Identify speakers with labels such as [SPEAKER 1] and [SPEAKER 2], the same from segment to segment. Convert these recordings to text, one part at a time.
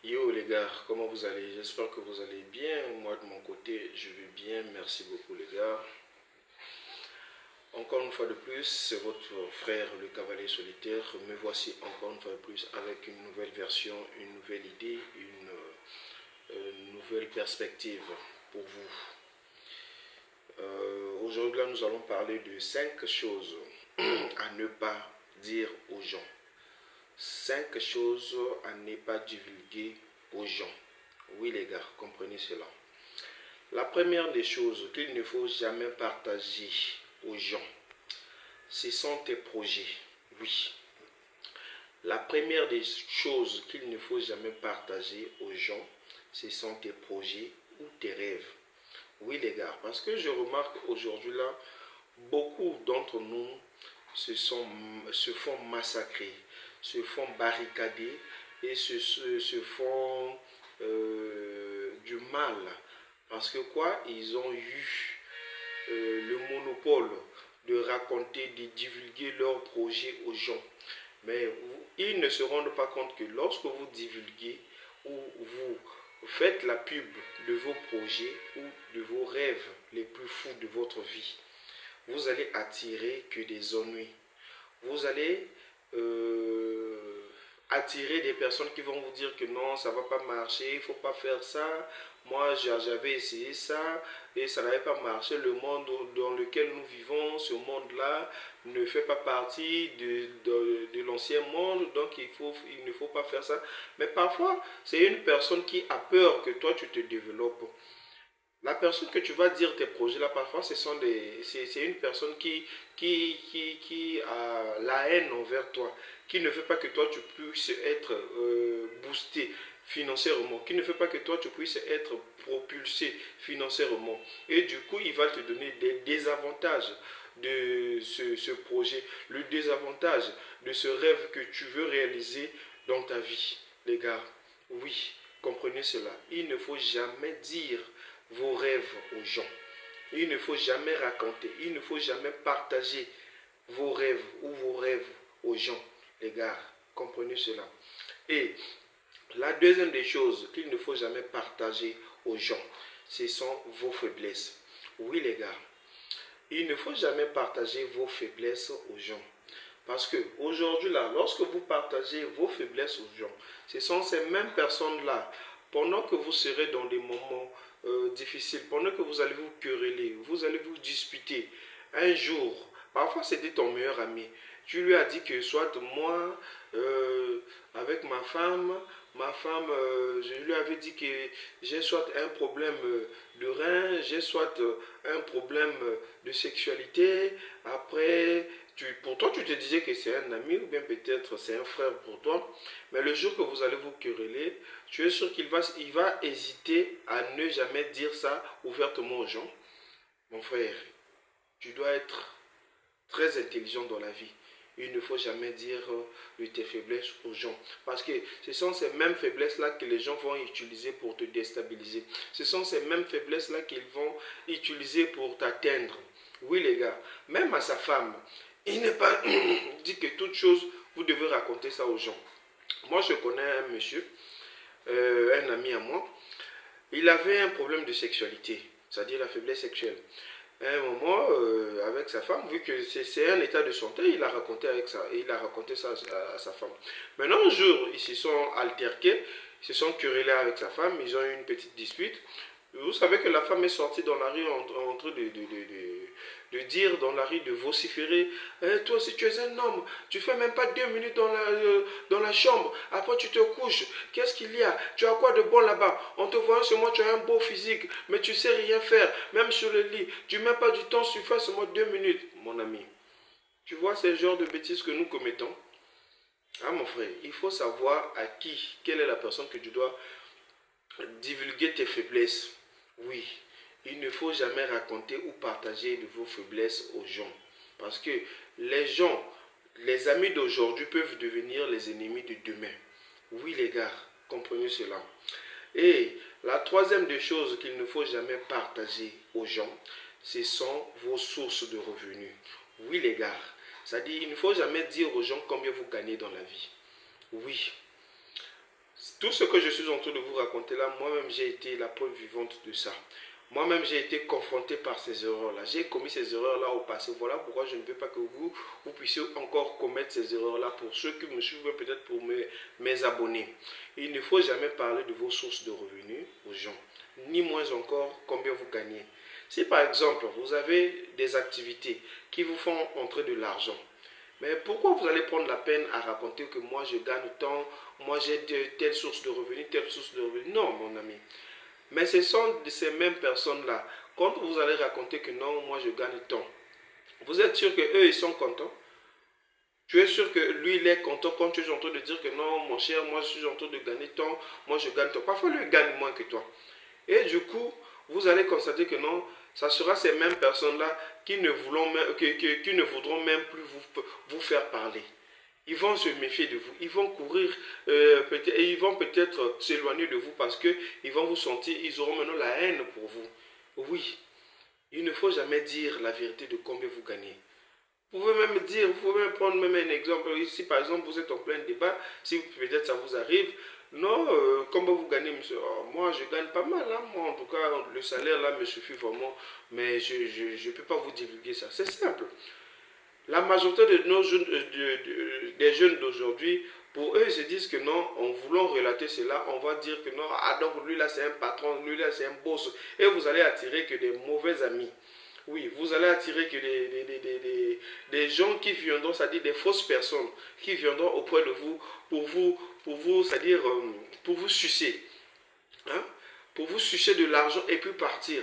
[SPEAKER 1] Yo les gars, comment vous allez? J'espère que vous allez bien. Moi de mon côté, je vais bien. Merci beaucoup les gars. Encore une fois de plus, c'est votre frère le cavalier solitaire. Me voici encore une fois de plus avec une nouvelle version, une nouvelle idée, une nouvelle perspective pour vous. Aujourd'hui, là, nous allons parler de 5 choses à ne pas dire aux gens. 5 choses à ne pas divulguer aux gens. Oui les gars, comprenez cela. La première des choses qu'il ne faut jamais partager aux gens, ce sont tes projets. Oui. La première des choses qu'il ne faut jamais partager aux gens, ce sont tes projets ou tes rêves. Oui les gars, parce que je remarque aujourd'hui là, beaucoup d'entre nous se font massacrer, se font barricader et se font du mal. Parce que quoi? Ils ont eu le monopole de raconter, de divulguer leurs projets aux gens. Mais ils ne se rendent pas compte que lorsque vous divulguez ou vous faites la pub de vos projets ou de vos rêves les plus fous de votre vie, vous allez attirer que des ennuis. Vous allez attirer des personnes qui vont vous dire que non, ça ne va pas marcher, il ne faut pas faire ça. Moi, j'avais essayé ça et ça n'avait pas marché. Le monde dans lequel nous vivons, ce monde-là, ne fait pas partie de l'ancien monde, donc il ne faut pas faire ça. Mais parfois, c'est une personne qui a peur que toi, tu te développes. La personne que tu vas dire tes projets là, parfois, c'est une personne qui a la haine envers toi, qui ne veut pas que toi tu puisses être boosté financièrement, qui ne veut pas que toi tu puisses être propulsé financièrement. Et du coup, il va te donner des désavantages de ce projet, le désavantage de ce rêve que tu veux réaliser dans ta vie. Les gars, oui, comprenez cela. Il ne faut jamais dire vos rêves aux gens. Il ne faut jamais raconter, il ne faut jamais partager vos rêves ou vos rêves aux gens. Les gars, comprenez cela. Et la deuxième des choses qu'il ne faut jamais partager aux gens, ce sont vos faiblesses. Oui les gars, il ne faut jamais partager vos faiblesses aux gens. Parce que aujourd'hui là, lorsque vous partagez vos faiblesses aux gens, ce sont ces mêmes personnes-là, pendant que vous serez dans des moments difficiles, pendant que vous allez vous quereller, vous allez vous disputer, un jour, parfois c'était ton meilleur ami, tu lui as dit que soit moi, avec ma femme, je lui avais dit que j'ai soit un problème de rein, j'ai soit un problème de sexualité, après pour toi, tu te disais que c'est un ami ou bien peut-être c'est un frère pour toi. Mais le jour que vous allez vous quereller, tu es sûr il va hésiter à ne jamais dire ça ouvertement aux gens. Mon frère, tu dois être très intelligent dans la vie. Il ne faut jamais dire de tes faiblesses aux gens. Parce que ce sont ces mêmes faiblesses-là que les gens vont utiliser pour te déstabiliser. Ce sont ces mêmes faiblesses-là qu'ils vont utiliser pour t'atteindre. Oui les gars, même à sa femme, il n'est pas dit que toute chose, vous devez raconter ça aux gens. Moi, je connais un monsieur, un ami à moi, il avait un problème de sexualité, c'est-à-dire la faiblesse sexuelle. À un moment, avec sa femme, vu que c'est un état de santé, il a raconté ça à sa femme. Maintenant, un jour, ils se sont alterqués, ils se sont querellés avec sa femme, ils ont eu une petite dispute. Vous savez que la femme est sortie dans la rue en train de dire dans la rue, de vociférer. Toi, si tu es un homme, tu fais même pas 2 minutes dans la chambre. Après, tu te couches. Qu'est-ce qu'il y a? Tu as quoi de bon là-bas? En te voyant sur moi, tu as un beau physique, mais tu sais rien faire. Même sur le lit, tu mets pas du temps, tu fais seulement 2 minutes. Mon ami, tu vois ce genre de bêtises que nous commettons? Ah, mon frère, il faut savoir à qui, quelle est la personne que tu dois divulguer tes faiblesses. Oui, il ne faut jamais raconter ou partager de vos faiblesses aux gens. Parce que les gens, les amis d'aujourd'hui peuvent devenir les ennemis de demain. Oui les gars, comprenez cela. Et la troisième des choses qu'il ne faut jamais partager aux gens, ce sont vos sources de revenus. Oui les gars, c'est-à-dire il ne faut jamais dire aux gens combien vous gagnez dans la vie. Oui, Tout ce que je suis en train de vous raconter là, moi-même j'ai été la preuve vivante de ça. Moi-même j'ai été confronté par ces erreurs-là. J'ai commis ces erreurs-là au passé. Voilà pourquoi je ne veux pas que vous puissiez encore commettre ces erreurs-là. Pour ceux qui me suivent, peut-être pour mes abonnés. Il ne faut jamais parler de vos sources de revenus aux gens. Ni moins encore combien vous gagnez. Si par exemple vous avez des activités qui vous font entrer de l'argent, mais pourquoi vous allez prendre la peine à raconter que moi je gagne tant, moi j'ai telle source de revenus, telle source de revenus? Non, mon ami. Mais ce sont de ces mêmes personnes-là. Quand vous allez raconter que non, moi je gagne tant, vous êtes sûr qu'eux ils sont contents? Tu es sûr que lui il est content quand tu es en train de dire que non, mon cher, moi je suis en train de gagner tant, moi je gagne tant. Parfois lui il gagne moins que toi. Et du coup, vous allez constater que non, ça sera ces mêmes personnes-là qui ne voudront même plus vous faire parler. Ils vont se méfier de vous, ils vont courir et ils vont peut-être s'éloigner de vous parce qu'ils vont vous sentir, ils auront maintenant la haine pour vous. Oui, il ne faut jamais dire la vérité de combien vous gagnez. Vous pouvez même dire, vous pouvez même prendre même un exemple. Ici, par exemple, vous êtes en plein débat, si peut-être ça vous arrive. Non, combien vous gagnez, monsieur? Oh, moi, je gagne pas mal. Hein. Moi, en tout cas, le salaire là me suffit vraiment. Mais je ne peux pas vous divulguer ça. C'est simple. La majorité de nos jeunes, des jeunes d'aujourd'hui, pour eux, ils se disent que non, en voulant relater cela, on va dire que non, ah donc lui là c'est un patron, lui là c'est un boss. Et vous allez attirer que des mauvais amis. Oui, vous allez attirer que des gens qui viendront, c'est-à-dire des fausses personnes, qui viendront auprès de vous, c'est-à-dire pour vous sucer. Hein? Pour vous sucer de l'argent et puis partir.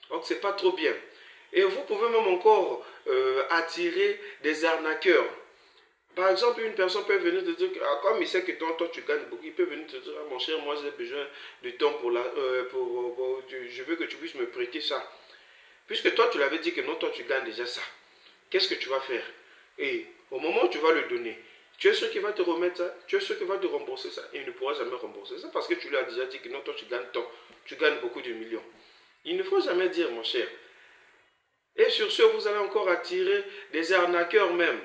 [SPEAKER 1] Donc c'est pas trop bien. Et vous pouvez même encore attirer des arnaqueurs. Par exemple, une personne peut venir te dire que comme il sait que toi tu gagnes beaucoup, il peut venir te dire, ah, mon cher, moi j'ai besoin de temps je veux que tu puisses me prêter ça. Puisque toi tu l'avais dit que non, toi tu gagnes déjà ça. Qu'est-ce que tu vas faire? Et au moment où tu vas le donner, tu es sûr qu'il va te remettre ça? Tu es sûr qu'il va te rembourser ça? Et il ne pourra jamais rembourser ça parce que tu lui as déjà dit que non, toi tu gagnes tant, tu gagnes beaucoup de millions. Il ne faut jamais dire, mon cher. Et sur ce, vous allez encore attirer des arnaqueurs même.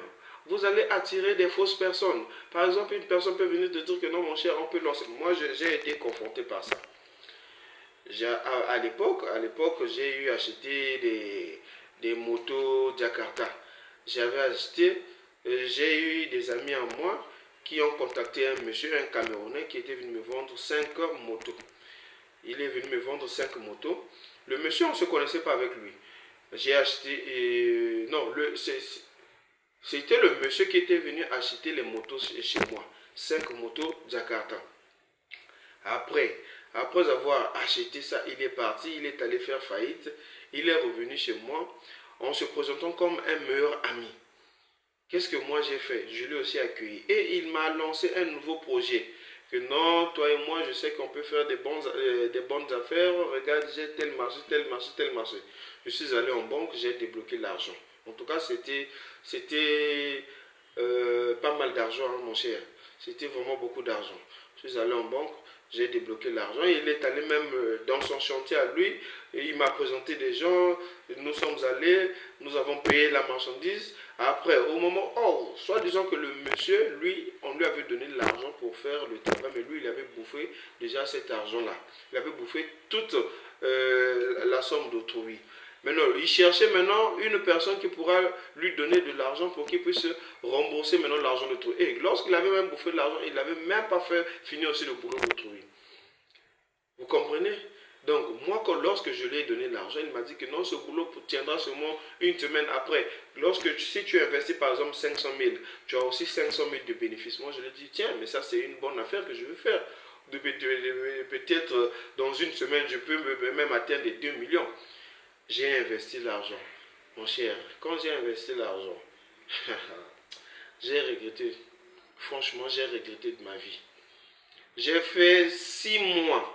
[SPEAKER 1] Vous allez attirer des fausses personnes. Par exemple, une personne peut venir te dire que non, mon cher, on peut lancer. Moi, j'ai été confronté par ça. À l'époque, j'ai eu acheté des motos Jakarta. J'avais acheté, j'ai eu des amis à moi qui ont contacté un monsieur, un Camerounais, qui était venu me vendre 5 motos. Il est venu me vendre 5 motos. Le monsieur, on ne se connaissait pas avec lui. J'ai acheté, non, c'était le monsieur qui était venu acheter les motos chez moi. 5 motos Jakarta. Après avoir acheté ça, il est parti, il est allé faire faillite. Il est revenu chez moi en se présentant comme un meilleur ami. Qu'est-ce que moi j'ai fait? Je l'ai aussi accueilli. Et il m'a lancé un nouveau projet. Que non, toi et moi, je sais qu'on peut faire des bonnes affaires. Regarde, j'ai tel marché, tel marché, tel marché. Je suis allé en banque, j'ai débloqué l'argent. En tout cas, c'était pas mal d'argent, hein, mon cher. C'était vraiment beaucoup d'argent. Je suis allé en banque, j'ai débloqué l'argent. Il est allé même dans son chantier à lui. Et il m'a présenté des gens. Nous sommes allés, nous avons payé la marchandise. Après, au moment, soit disant que le monsieur, lui, on lui avait donné de l'argent pour faire le travail, mais lui, il avait bouffé déjà cet argent-là. Il avait bouffé toute la somme d'autrui. Maintenant, il cherchait maintenant une personne qui pourra lui donner de l'argent pour qu'il puisse rembourser maintenant l'argent d'autrui. Et lorsqu'il avait même bouffé de l'argent, il n'avait même pas fait finir aussi le boulot d'autrui. Vous comprenez? Donc, moi, lorsque je lui ai donné l'argent, il m'a dit que non, ce boulot tiendra seulement une semaine après. Si tu investis par exemple 500 000, tu as aussi 500 000 de bénéfices. Moi, je lui ai dit, tiens, mais ça, c'est une bonne affaire que je veux faire. Peut-être dans une semaine, je peux même atteindre les 2 millions. J'ai investi l'argent. Mon cher, quand j'ai investi l'argent, j'ai regretté. Franchement, j'ai regretté de ma vie. J'ai fait 6 mois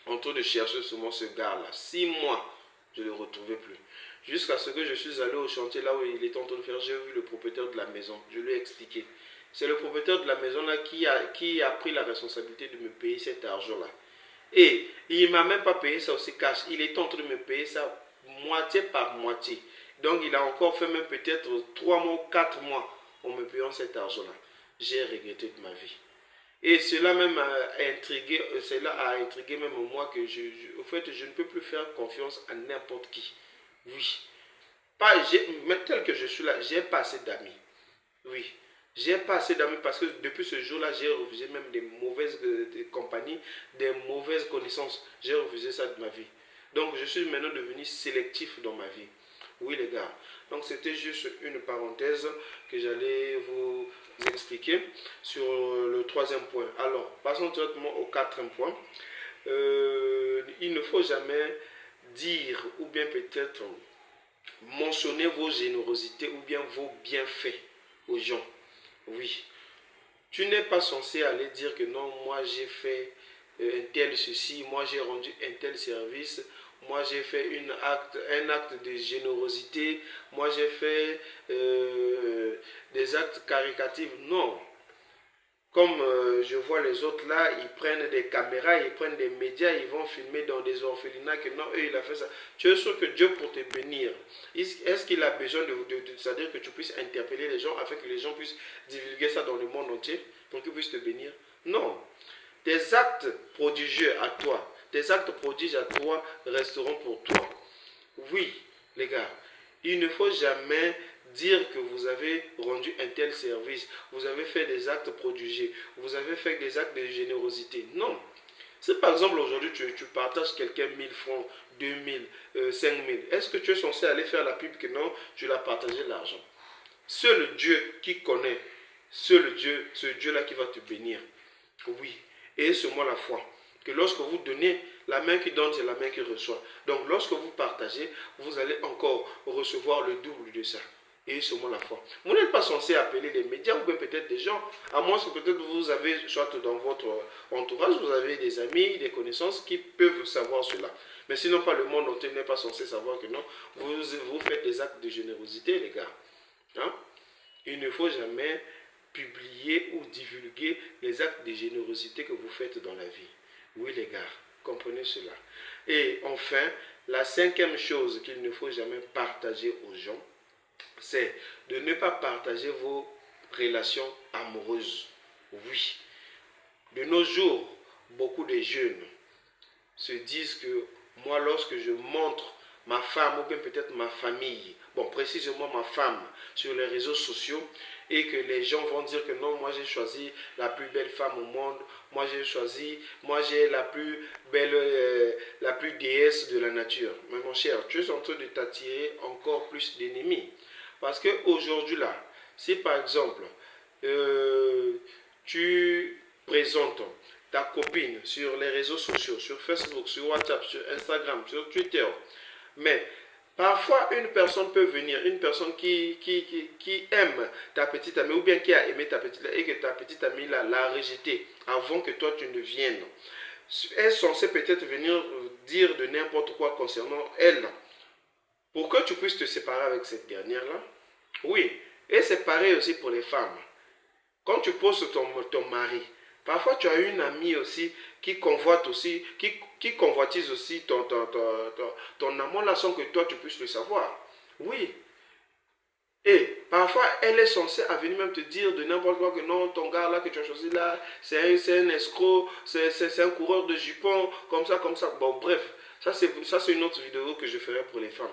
[SPEAKER 1] en train de chercher ce gars-là. 6 mois, je ne le retrouvais plus. Jusqu'à ce que je suis allé au chantier là où il était en train de faire, j'ai vu le propriétaire de la maison. Je lui ai expliqué. C'est le propriétaire de la maison là qui a pris la responsabilité de me payer cet argent-là. Et il ne m'a même pas payé ça aussi cash. Il est en train de me payer ça moitié par moitié. Donc il a encore fait même peut-être 3 mois, 4 mois en me payant cet argent-là. J'ai regretté de ma vie. Et cela même a intrigué, cela a intrigué même moi que au fait, je ne peux plus faire confiance à n'importe qui. Oui. Pas, mais tel que je suis là, j'ai pas assez d'amis. Oui. J'ai pas assez d'amis parce que depuis ce jour-là, j'ai refusé même des mauvaises des compagnies, des mauvaises connaissances. J'ai refusé ça de ma vie. Donc je suis maintenant devenu sélectif dans ma vie. Oui les gars. Donc c'était juste une parenthèse que j'allais vous expliquer sur le troisième point. Alors, passons directement au quatrième point. Il ne faut jamais dire ou bien peut-être mentionner vos générosités ou bien vos bienfaits aux gens. Oui. Tu n'es pas censé aller dire que non, moi j'ai fait un tel ceci, moi j'ai rendu un tel service, moi j'ai fait un acte de générosité, moi j'ai fait des actes caricatifs. Non. Comme je vois les autres là, ils prennent des caméras, ils prennent des médias, ils vont filmer dans des orphelinats que non, eux, il a fait ça. Tu es sûr que Dieu pour te bénir, est-ce qu'il a besoin c'est-à-dire que tu puisses interpeller les gens afin que les gens puissent divulguer ça dans le monde entier pour qu'ils puissent te bénir? Non. Tes actes prodigieux à toi, tes actes prodiges à toi resteront pour toi. Oui, les gars, il ne faut jamais dire que vous avez rendu un tel service, vous avez fait des actes prodigieux, vous avez fait des actes de générosité. Non. Si par exemple aujourd'hui tu partages quelqu'un 1000 francs, 2000, 5000, est-ce que tu es censé aller faire la pub que non, tu l'as partagé l'argent? Seul Dieu qui connaît, seul Dieu, ce Dieu-là qui va te bénir. Oui. Et c'est moi la foi. Que lorsque vous donnez, la main qui donne, c'est la main qui reçoit. Donc lorsque vous partagez, vous allez encore recevoir le double de ça. Et seulement la foi. Vous n'êtes pas censé appeler les médias ou peut-être des gens, à moins que peut-être vous avez, soit dans votre entourage, vous avez des amis, des connaissances qui peuvent savoir cela. Mais sinon, pas le monde entier n'est pas censé savoir que non, vous faites des actes de générosité, les gars. Hein? Il ne faut jamais publier ou divulguer les actes de générosité que vous faites dans la vie. Oui les gars, comprenez cela. Et enfin, la cinquième chose qu'il ne faut jamais partager aux gens, c'est de ne pas partager vos relations amoureuses. Oui. De nos jours, beaucoup de jeunes se disent que moi, lorsque je montre ma femme ou bien peut-être ma famille, bon, précisément ma femme, sur les réseaux sociaux, et que les gens vont dire que non, moi j'ai choisi la plus belle femme au monde, moi j'ai la plus belle, la plus déesse de la nature. Mais mon cher, tu es en train de t'attirer encore plus d'ennemis. Parce qu'aujourd'hui là, si par exemple, tu présentes ta copine sur les réseaux sociaux, sur Facebook, sur WhatsApp, sur Instagram, sur Twitter, mais parfois une personne peut venir, une personne qui aime ta petite amie ou bien qui a aimé ta petite amie et que ta petite amie l'a rejetée avant que toi tu ne viennes, est censée peut-être venir dire de n'importe quoi concernant elle pour que tu puisses te séparer avec cette dernière-là. Oui, et c'est pareil aussi pour les femmes. Quand tu poses ton mari, parfois tu as une amie aussi qui convoite aussi, qui convoitise aussi ton amour là sans que toi tu puisses le savoir. Oui. Et parfois elle est censée à venir même te dire de n'importe quoi que non, ton gars là que tu as choisi là, c'est un escroc, c'est un coureur de jupons, comme ça, comme ça. Bon bref, ça c'est une autre vidéo que je ferai pour les femmes.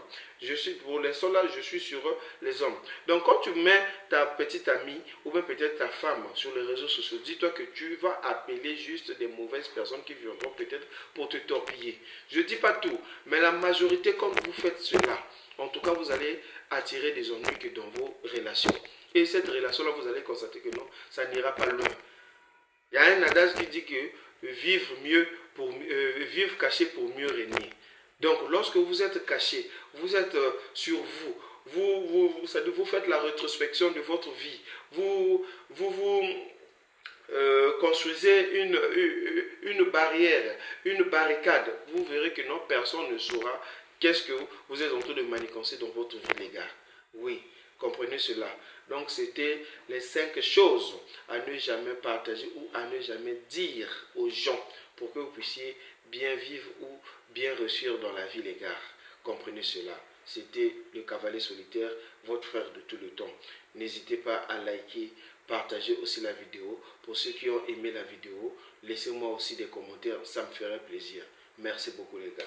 [SPEAKER 1] Pour l'instant là, je suis sur les hommes. Donc quand tu mets ta petite amie ou bien peut-être ta femme sur les réseaux sociaux, dis-toi que tu vas appeler juste des mauvaises personnes qui viendront peut-être pour te torpiller. Je ne dis pas tout, mais la majorité, quand vous faites cela, en tout cas vous allez attirer des ennuis que dans vos relations. Et cette relation-là, vous allez constater que non, ça n'ira pas loin. Il y a un adage qui dit que vivre caché pour mieux régner. Donc, lorsque vous êtes caché, vous êtes sur vous faites la rétrospection de votre vie. Vous construisez une barrière, une barricade. Vous verrez que non, personne ne saura qu'est-ce que vous êtes en train de manigancer dans votre vie, les gars. Oui, comprenez cela. Donc, c'était les 5 choses à ne jamais partager ou à ne jamais dire aux gens pour que vous puissiez bien vivre ou bien réussir dans la vie, les gars. Comprenez cela. C'était le Cavalier Solitaire, votre frère de tout le temps. N'hésitez pas à liker, partagez aussi la vidéo. Pour ceux qui ont aimé la vidéo, laissez-moi aussi des commentaires, ça me ferait plaisir. Merci beaucoup les gars.